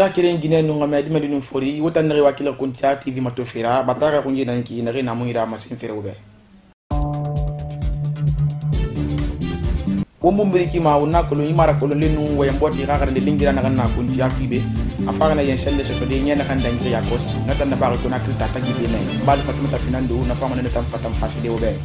nga kire ngine no ngame di medinu fori wotan ne wakila kuntia tv matofira batara kunji na nki na rena muira masin fere ube womu mbiriki ma wona ko lo mara ko lo lenu wayamboti ga garande lingira na kanna kuntia kibe afara na yenselle so de nyena kan dangri yakos nata na baro ko na krita tagi be nay bal fatumata finando na fama ne tam fatam faside ube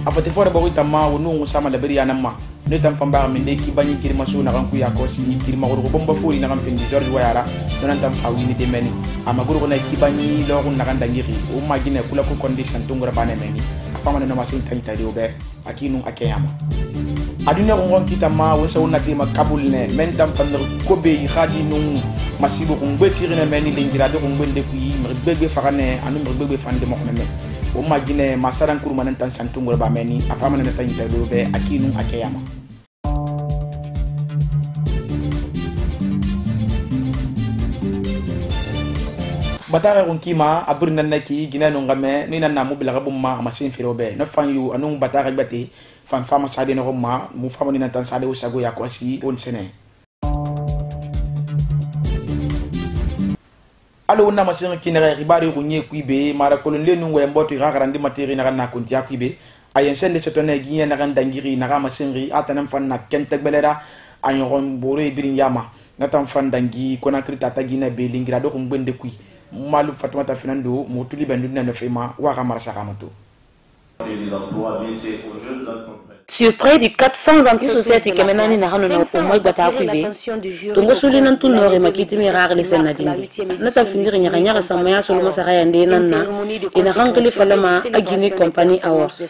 afati fore bo itama wonu ngusama da beri yanamma ne tam famba min de ki bani kirma su na kan ku yakos ni kirma ko bomba furi na kan fendi George Wayara non tam hawini de meni ama guru na ki bani lo na kan dangiri o magine kula ko condition tungura bane meni afama ne no masin tanta de ube akinu akeyama aduna ko ngon kitama wesa wona tema kabul ne men tam fan ko be khadi nung masibo ko mbetiri ne meni lingira de ko mbende ku yi mbebe fakane anu mbebe fande mo ne o magine masaran kuruma nan tan santungol ba meni afama ne tan do be akinu akeyama batara ko kima abur nan naki gina no ngame ni nan na mo bila bumma amasin firobe no fan yu anu batara bati fan fama sade no ma mu fama ni nan tan sade o sago ya ko si on sene alo na masin kinere ribari ko nye kuibe mara ko lenu ngwe mboto garandi materi na na kunti akuibe ayen sende setone ginya na kan dangiri na kama sinri atanam fan na kente belera ayon bore birin yama na tan fan dangi kona krita tagina be lingira do ko mbende kui malu Fatoumata Finando motuli bendu na fema wa kamara sakamato. Sur près de 400 anti-sociétés qui menani na hanu na umoi bata kuibe tungo suli nan tunore makiti mi rare le sen nadindi nata finir nya nya samaya solo masaka yande nanna ina hankali falama agini company awards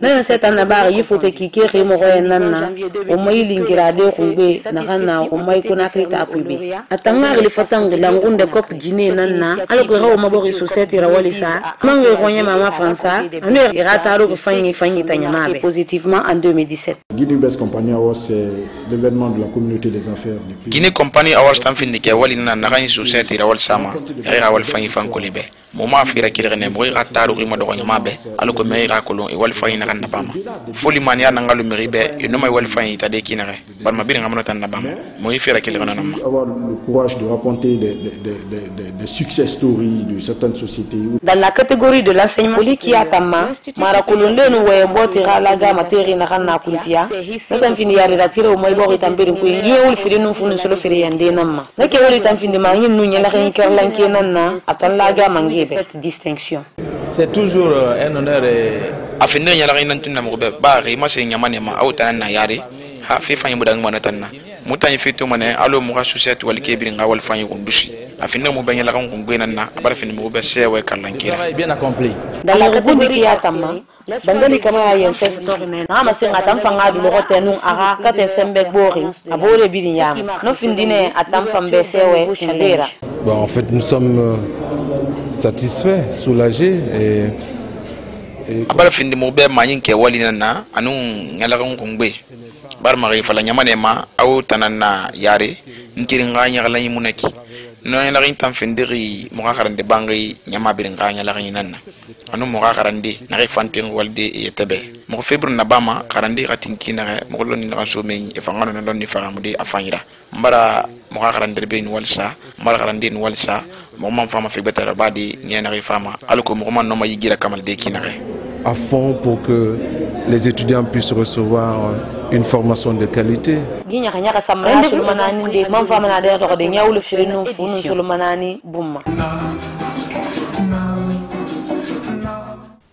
na seta na bara yifote kike remo go nanna umoi lingira de kumbe na kana umoi kuna krita kuibe atanga le fatanga langunde kop gine nanna algo rawo mabori société rawalisa mangwe gonya mama fransa anu irata ro fanyi tanyamabe positivement en 2017. Guinée Company Awards, c'est l'événement de la communauté des affaires du pays. Guinée Company Awards tamfindi ke wali na nagani société rawal sama era wal fanyi fankolibe moma afira kirene mo irata ro rimo do nyamabe aloko me ira kolon e wal fanyi na kanna bama foli mania na ngalu meribe e no mai wal fanyi tade kinere ban mabiri ngamana tan na bama mo ifira kirene na ma avoir le courage de raconter des success stories de certaines sociétés. Dans la catégorie de l'enseignement qui a tama mara kolonde no we botira la ga materi na kanna kuntia na tamfindi ya relatire o mai bori tambiri ku yewul firi no funu solo firi yande namma na ke wori tamfindi ma yin nu nyala kan kerlanke nanna atan la ga mangi cette distinction. C'est toujours un honneur afinde nyala kan nantunna mo be ba ri ma se nyamane ma awtan na yari ha fi fanyi budang mo natanna mutani fitu mane alo mo ga société wal kebiri nga wal fanyi ko ndushi afinde mo be nyala kan ko ngbe nanna abar fini mo be sewe kalankira bien accompli. Dans la catégorie qui a tama bandali kama yen fes torne na ma se ngatam fanga du logote nu ara kate sembe bori abore bidin yam no findine atam fambe sewe chandera. Bon, en fait nous sommes satisfaits, soulagés et abar findi mo be manyin ke wali nanna anu nyala kan ko ngbe bar ma fala nyamane ma aw tananna yare ntiri nga nyala yi munaki no nyala rin tam findiri mo ga karande bangi nyama bi nga nyala rin nanna anu mo ga karande na re fantin walde e tebe mo febru na bama karande katinki na mo lo ni na so me e fangano na don ni faramude afanyira mbara mo ga karande be ni walsa mbara karande ni walsa mo man fama fe betara badi nyana re fama alko mo man no ma yigira kamal de kinare à fond pour que les étudiants puissent recevoir une formation de qualité. Ginya kanya samra sulmanani de man fama na de to de nyawlu firinu funu sulmanani bumma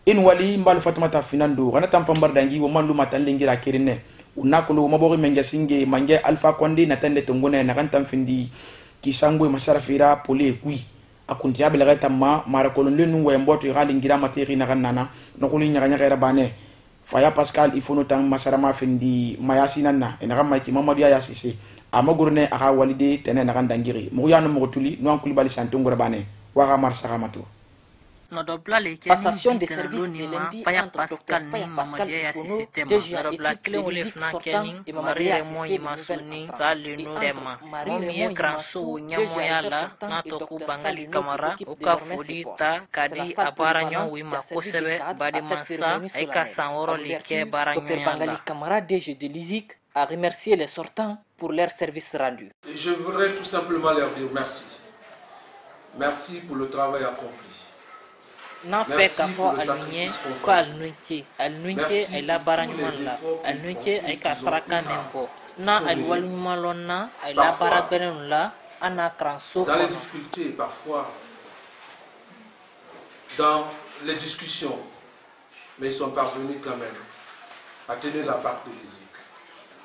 in wali mbal Fatoumata Finando kana tam fambar dangi wo manlu matan lingira kirine unakolo mabori menja singe manje Alpha Condé na tande tongone na kan tam findi kisangwe masarafira pole kui akunti abela gata mara kolon lenu wa mboto gali ngira materi na kanana no kuli nyanya era bane faya Pascal ifono tang masarama findi mayasi nanna ena kama ki Mamadou ya sisi amagurne aka walide tene na kan dangiri mo yanu mo tuli no ankuli bali santongora bane wa ga marsa kamato Passation des services de lundi entre Dr. Pascal Ifono, DGA éthique clinique sortant et Maria Assissé de nouvelles Marie Grasso Nyamoyala Natoku Bangali Kamara Ukafudita Kadi Aparanyo Wima Kosebe Badimansa Eka Sanoro Like Baranyo Bangali Kamara DG de l'ISIC a remercié les sortants pour leur service rendu. Et je voudrais tout simplement leur dire merci. Merci pour le travail accompli. Merci pour le sacrifice consacré. Merci pour tous les efforts dans les difficultés, parfois dans les discussions, mais ils sont parvenus quand même à tenir la part de l'ISIC.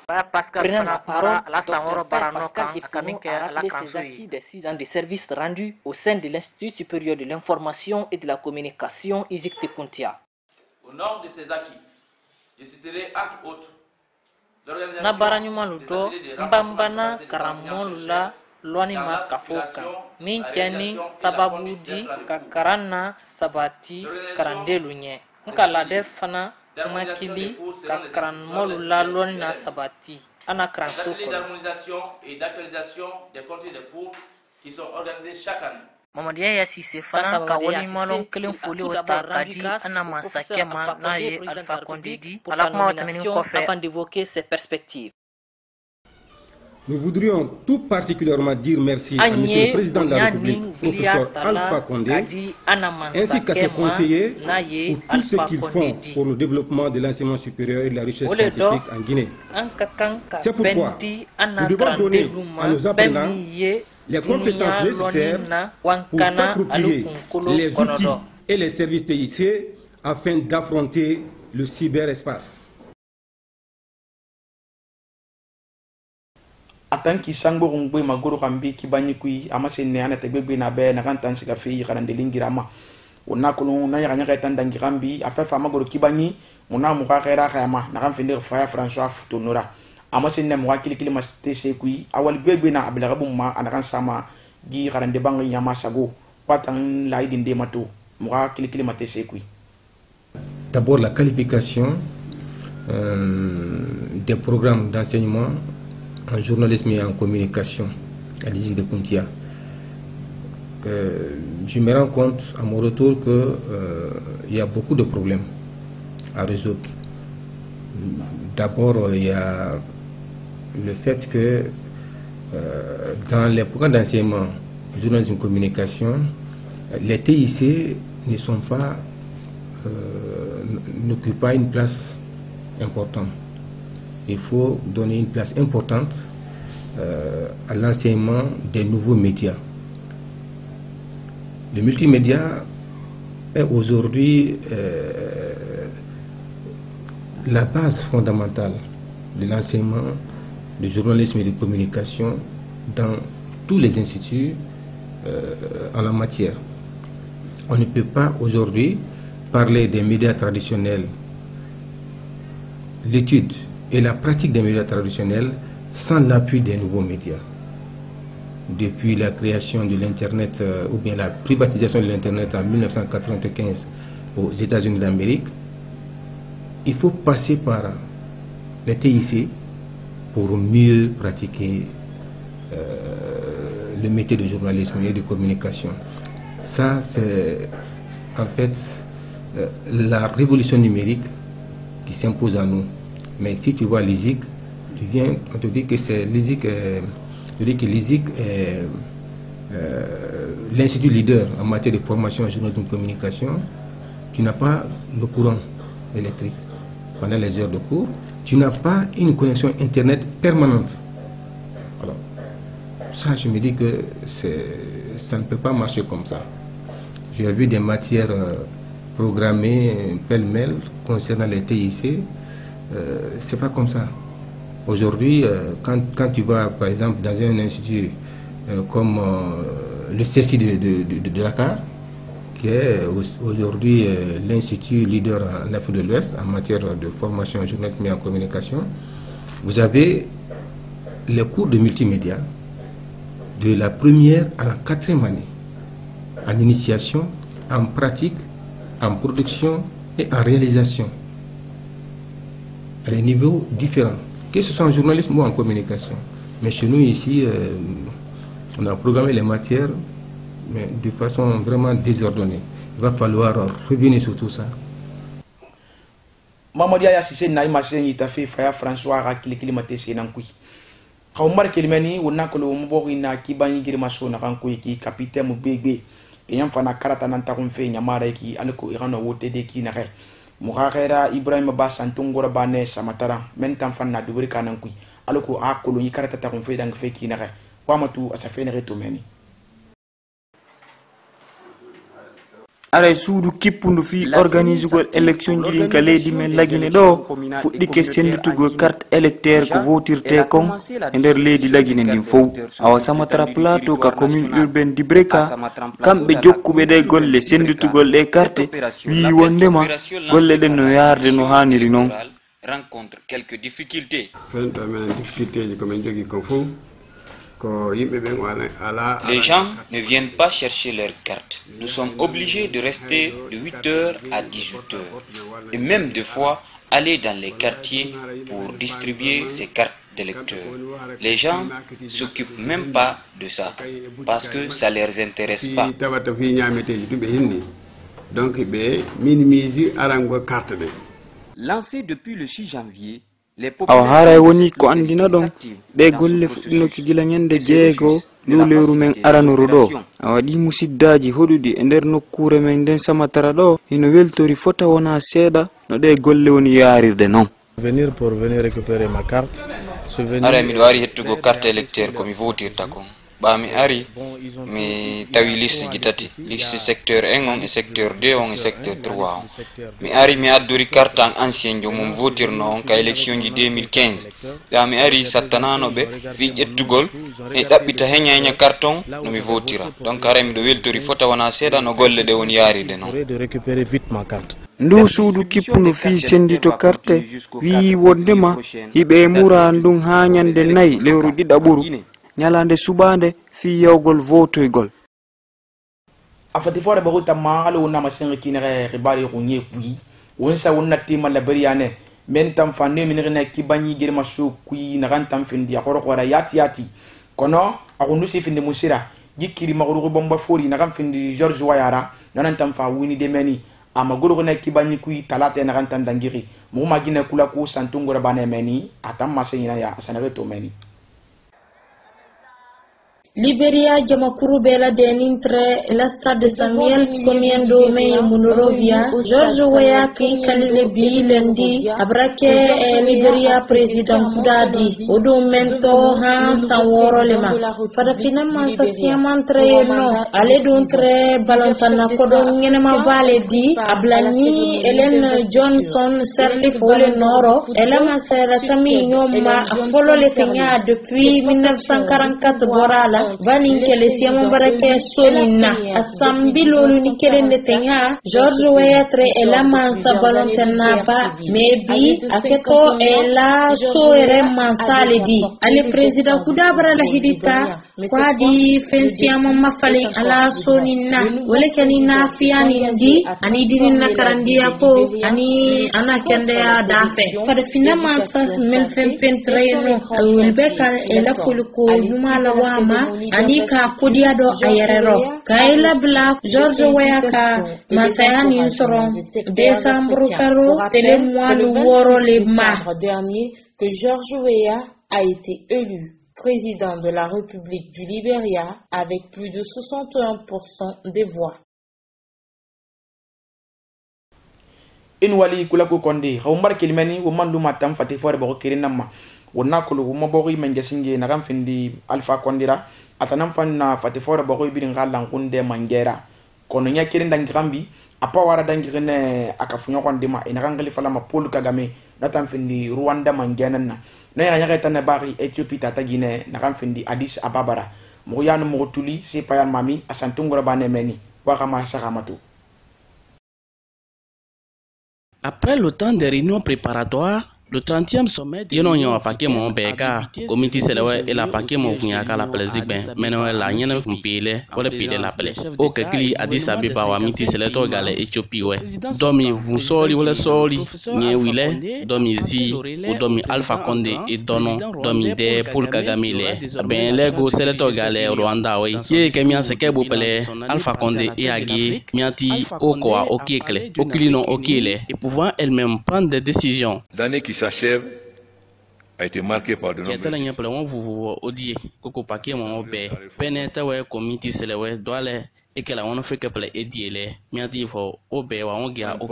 Prenant la parole, Dr. Pascal Ifouno a rappelé ses acquis des 6 ans de service rendu au sein de l'Institut supérieur de l'information et de la communication ISIC de Puntia. Au nom de ses acquis, je citerai entre autres na baranyumalu do mbambana karamolula lwanima kafoka min keni sababudi kakarana sabati karandelunye nkalade fana makili kakaranmolula lwanina sabati ana kranso d'harmonisation et d'actualisation des comptes de cours qui sont organisés chaque année. Mamadiya ya sise fana ka wani malon kelin foli wata kadi ana masakema na ye Alpha Condé di ala kuma wata mini kofe afin d'évoquer ses perspectives. Nous voudrions tout particulièrement dire merci à Monsieur le Président de la République, professeur Alpha Condé, ainsi qu'à ses conseillers pour tout ce qu'ils font pour le développement de l'enseignement supérieur et de la recherche scientifique en Guinée. C'est pourquoi nous devons donner à nos apprenants les compétences nécessaires pour s'approprier les outils et les services TIC afin d'affronter le cyberespace. Atanki sangbo ngwe magoro kambi kibani kui amase ne ana tegbe na be na kan tansi ka fi kana de lingirama ona kono na yanya ka tanda ngirambi afafa magoro kibani mona mu ka khaira khayama na kan finir fa François Futonora amase ne mu wakili kili maste se kui awal bebe na abla ma ana kan sama gi kana de bangi yama sago patan la idinde mato mu wakili kili maste se kui. D'abord la qualification des programmes d'enseignement en journalisme et en communication à l'ISIC de Puntia. Je me rends compte à mon retour qu'il y a beaucoup de problèmes à résoudre. D'abord, il y a le fait que dans les programmes d'enseignement journalisme et communication, les TIC ne sont pas, n'occupent pas une place importante. Il faut donner une place importante à l'enseignement des nouveaux médias. Le multimédia est aujourd'hui la base fondamentale de l'enseignement du journalisme et de communication dans tous les instituts en la matière. On ne peut pas aujourd'hui parler des médias traditionnels, l'étude et la pratique des médias traditionnels sans l'appui des nouveaux médias. Depuis la création de l'Internet ou bien la privatisation de l'Internet en 1995 aux États-Unis d'Amérique, il faut passer par les TIC pour mieux pratiquer le métier de journalisme et de communication. Ça, c'est en fait la révolution numérique qui s'impose à nous. Mais si tu vois l'ISIC, on te dit que c'est l'ISIC, l'ISIC est l'institut leader en matière de formation en journalisme de communication. Tu n'as pas le courant électrique pendant les heures de cours. Tu n'as pas une connexion Internet permanente. Alors, ça, je me dis que ça ne peut pas marcher comme ça. J'ai vu des matières programmées pêle-mêle concernant les TIC. C'est pas comme ça. Aujourd'hui, quand tu vas par exemple dans un institut comme le CSI de Dakar, qui est aujourd'hui l'institut leader en Afrique de l'Ouest en matière de formation en journalisme et en communication, vous avez les cours de multimédia de la première à la 4e année, en initiation, en pratique, en production et en réalisation, à des niveaux différents, que ce soit en journalisme ou en communication. Mais chez nous ici, on a programmé les matières, mais de façon vraiment désordonnée. Il va falloir revenir sur tout ça. Mamadi aya sise na ima senyi tafe faya François Rakili Kilimate Senankui. khawmar kelimani wonna ko mo ina kibani girma so na kan ko ki capitaine bebe e yam fana karata nan ta ko fe nyamara ki alko irano wote de ki na re mo khara Ibrahima Bassantungora bane samatara men tam fanna dubri kanan ku alko akolo yi karata ta ko fe dang fe ki na re kwa matu asafene reto meni aray suudu kippundu fi organise gol élection jiɗin ka leydi men lagine ɗo fuɗɗike sendutugol carte électeur ko votirte kon e nder leydi lagine ndin fof awa samatara plateau ka commune urbaine dibreka kamɓe jokkuɓe ɗe golle sendutugol ɗe carte wi wondema golle ɗen no yarde no haniri noon rencontre quelques difficultés. Les gens ne viennent pas chercher leurs cartes. Nous sommes obligés de rester de 8h à 18h. Et même des fois, aller dans les quartiers pour distribuer ces cartes d'électeurs. Les gens ne s'occupent même pas de ça parce que ça ne les intéresse pas. Lancé depuis le 6 janvier, awa haray woni ko andina ɗon ɗe golle fuɗɗinoki gila ñande jeego lewru men aranuru ɗo a waɗi musiddaji hoɗuɗi e nder nokkure men nden samatara ɗo ino weltori fota wona seeɗa no ɗe golle woni yarirde noon. Venir pour venir récupérer ma carte. Ara miɗo ari hettugo carte électeur komi votirta kon ɓami ari mi tawi liste ji tati liste secteur 1 on e secteur 2 on e secteur 3 on mi ari mi addori carte an ancien jo mum votirno on ka élection ji 2015 ɓami ari sattananoɓe fi ƴettugol e ɗaɓɓita heña carte on no mi votira donc ara miɗo weltori fota wona seeɗa no golle ɗe woni yaride noon ndu suudu kippuno fi sendito carte wi wondema hiɓe mura ndun ha ñande 4 lewru ɗiɗaɓuru nyalande subande fi yawgol votoygol afati fore bago tamma ala wonna masin kinere ribari runye kui wonsa wonna tima la bariane men tam fanne minere kibani girma su kui na gantam findi akoro kora yati kono akunu si findi musira jikiri maguru bomba fori na gam findi George Wayara nanan tam fa wini de meni ama guru na kibani kui talate na gantam dangiri mu magina kula ku santungora bane meni atam masina ya sanare to meni Liberia Jamakuru Bela Denintre la strade Samuel Comiendo Mey Munorovia George Weah ki kalile bi lendi abrake Liberia President Kudadi Odu Mento Han Saworo Lema Fada finalement sa siamantre no ale dontre balantana kodon ngenema vale di ablani Ellen Johnson Sirleaf Wole Noro elama sera tami nyoma afolo le tenya depuis 1944 borala Vani kele siamo barake sonina asambilo ni kele netenya George Weah tre elama sa balantana ba maybe aketo ela so ere mansale di ale president kudabara la hidita kwadi fensiamo mafali ala sonina wale kanina fiani ndi ani dinina karandia ko ani ana kende ya dafe fada finama sa men fen treno ulbeka ela fuluko numala wama ani ka kudiado ayerero kaila bla George Weah ka masayani soron décembre karo tele mois woro le ma dernier que George Weah a été élu président de la République du Libéria avec plus de 61% des voix. In wali kula ko konde hawmar kilmani wo man luma tam fati fore bako kirinamma wonna ko lu mo boko men jasinge na gam findi alpha kondira atanam fanna fati fore bako bi ngalan kunde mangera kono nya kirin dangi gambi apa wara dangi ne akafunyo kondima ina gangali fala ma Paul Kagame natam findi Rwanda mangena na ya nya tan bari Ethiopie tata Guinée na gam findi Addis Ababa mo yanu mo tuli se payan mami asantungora bane meni wa kama sakamatu. Après le temps des réunions préparatoires, le 30e sommet de l'Union a paqué mon béka, comité célèbre et la paquet mon vuniaka la plaisir ben, mais non la nienne vous pile, pour le pile la plaie. Au kakli a dit sa biba wa miti célèbre galé Éthiopie ouais. Domi vous soli ou le soli, nye wile, domi zi, ou domi Alpha Condé et donon, domi de Paul Kagame le. Ben lego célèbre galé Rwanda ouais. Ye kemia se kebu pele Alpha Condé et agi, miati okoa okikle, okilino okile, et pouvant elle-même prendre des décisions. L'année qui s'achève a été marqué par de nombreux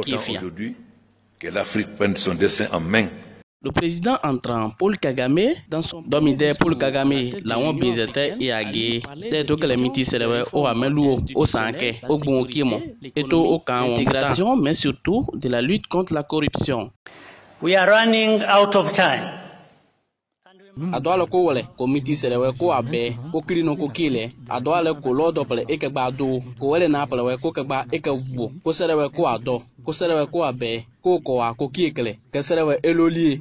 défis. Aujourd'hui, que l'Afrique prenne son destin en main. Le président entrant Paul Kagame dans son domide Paul Kagame la on bizete et agé c'est tout que les miti célèbre au amelu au sanké au bon kimo et tout au camp intégration mais surtout de la lutte contre la corruption. We are running out of time. Adoale ko wole committee célèbre ko abe ko klino ko kile adoale ko lodo pele e ke gba do ko wele na pele we ko ke gba e ke wo ko célèbre ko ado ko célèbre ko abe ko ko kiekele ke célèbre elolie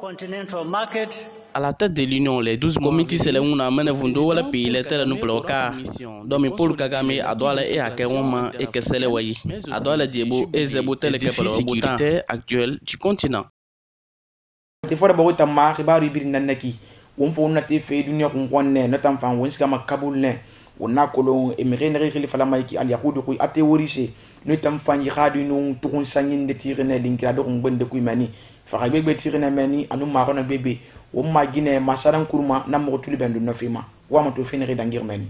Continental market. À la tête de l'Union, les 12 comités célèbres ont amené Vundo wala pays les terres nous bloquer. Domi Paul Kagame adoale e akewoma e ke célèbre adoale diebo e zebotel ke pele sécurité actuelle du continent. Te fora bago tamma xibaru bir nanaki won fo nati fe dunya ko ngonne notam fan won skama kabul ne wona kolon e mere ne khili fala mayki al yahudu ko ateorise notam fan yi khadu no tukun sangin de tirene linkira do ngbende ku mani fa bebe tirene mani anu ma rona bebe won ma gine masaran kurma nam mo tuli bendu no fima wa ma to fenere dangir mani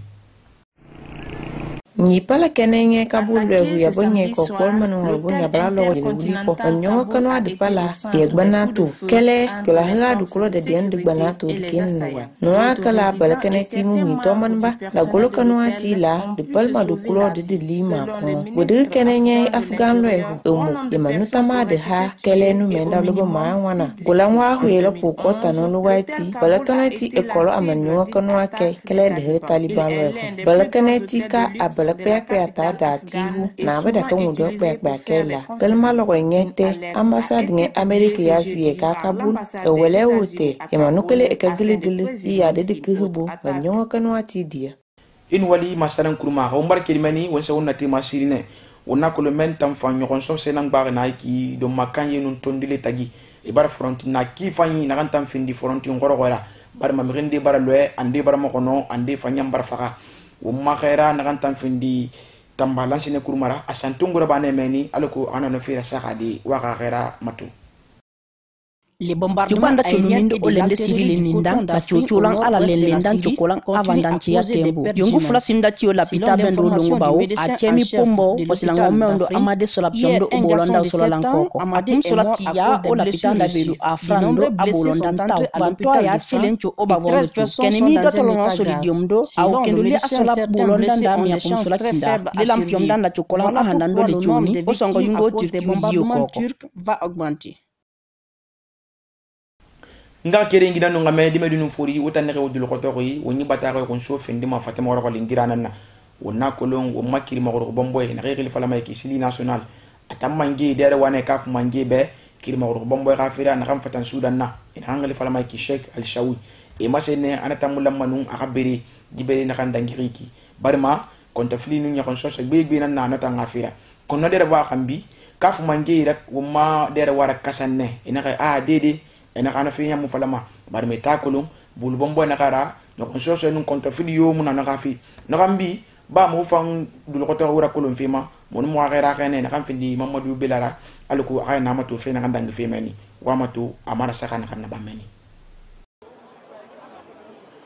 ni pala kenenge kabulwe huya bonye ko kolmanu horbunya bralo wuli ko onyo kanwa de pala de gbanato kele kala hera du kulo de den de gbanato kinwa noa kala pala keneti mu mi to manba da golo kanwa ti la de palma du kulo de lima ko wodi kenenge afghan le umu e manuta ma de ha kele nu menda lobo ma wana golanwa huela po ko tano lo waiti pala tonati e kolo amanyo kanwa ke kele de taliban le pala keneti ka bala pekpe ata datihu na bada ka wudo pekpe kela kalma lo ngete ambassade nge America ya zie ka Kabul e wele wote e manukele e ka gile ya de kuhubu banyo kanwa tidia in wali masaran kurma o mbar kelimani won se wonna te masirine wonna ko le men tam fa nyon so se nang bar na ki do makanye nun tondile tagi e bar front na ki fanyi na kan tam findi front ngoro gora bar mamrinde bar loe ande bar mo kono ande fanyam bar faka wumma khaira nagan tan findi tambalan sine kurmara asantungura bane meni alako anano fira sakadi waka khaira matu les bombardements aériens de olende civil nindang la chocholang ala lendan chokolang avandan chia tembo yongu fula simda tio la pita bendo longo bawo achemi pombo osilango meondo amade sola piondo ubolanda sola lankoko amadin sola tia o la pita da bedu afrando abolonda ta kwanto ya chelencho obavondo kenemi do tolonga solidiumdo au kenduli asola bolonda ndami ya kumsola kinda le lampion danda chokolang ahandando le chuni osongo yungo turki va augmenter. nga kere ngi nanu ngame di medunu fori wotan ne wodul ko toyi woni batare ko so fendi ma fatama wala ko lingirana na wonna kolon wo makiri ma ko bomboy na regi fala may ki sili national atam mangi dere wane kaf mangi be kiri ma ko bomboy khafira na kam fatan sudan na ina ngali fala may ki sheikh al shawi e masene anata mulam manu akabere dibere na kan dangiriki barma konta fili nu nyakon so be nan na nata ngafira kono dere ba kambi kaf mangi rek wo ma dere wara kasanne ina ka dede ena kana finya mu falama bar me takulum bul bombo na kara no kon so nun konta video mu na kafi no kambi ba mu fang dul ko to wura kulum fima mon mo akira kene na kam findi mamadou belara alko ay na matu fe na kandang fi meni wa matu amara sakana kan na ba meni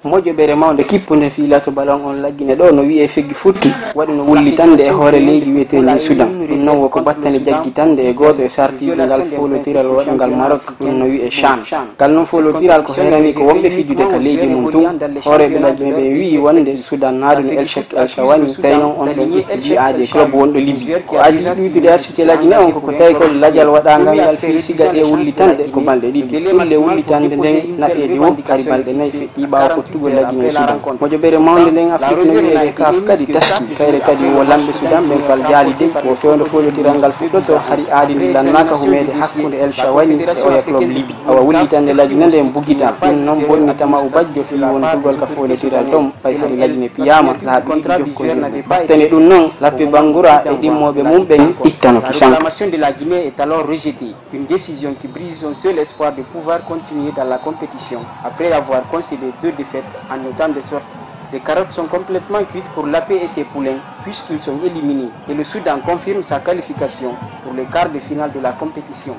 mojo bere mawde kippunde fiila to balon on laggine do no wi'e feggi futti wadi no wullitande e hoore leydi wi'eteni Sudan dum non woko battane jaggitande e goto e sartide ngal folotiral wadangal Maroc dum no wi'e Chan gal non folotiral ko herami ko wombe fijude ka leydi mum tum hoore be lajje be wi wonde Sudan naadu El Sheikh Al Shawani tayon on do jiade club wondo Libi ko aji wiitude artikelaji ne on ko tay ko lajal wadangal gal fi siga e wullitande ko balde didi le wullitande den naeedi won kari balde nay fe iba ko tugo lagi Sudan mojo bere mawde len Afrique no wi'e kaf kadi taski kayre kadi wo lambe Sudan ben fal jaali de ko fewndo folotirangal fuɗɗoto hari aadi lannaka humede hakkunde El Shawani e oya club Libi awa wullitande lajine nde bugita ɗum noon bonni tama o bajjo fi won tugol ka folotiral ɗon fay hari lajine piyama laaɓi jokkodiri battane ɗum noon lappe Bangura e ɗimmoɓe mum ɓen ittano kisan. La proclamation de la Guinée est alors rejetée, une décision qui brise son seul espoir de pouvoir continuer dans la compétition après avoir concédé 2 défaites en autant de sorties. Les carottes sont complètement cuites pour l'AP et ses poulains puisqu'ils sont éliminés et le Soudan confirme sa qualification pour les quarts de finale de la compétition.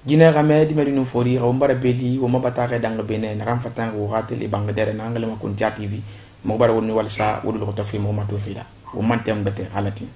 Guinée ramé di medinu fori ro mbara beli wo mabata re dang bene na ram fatan wo ratel e bang dere na ngale ma kun TV mo bara woni walsa wodul ko tafi mo matu fida wo mantem bete halatin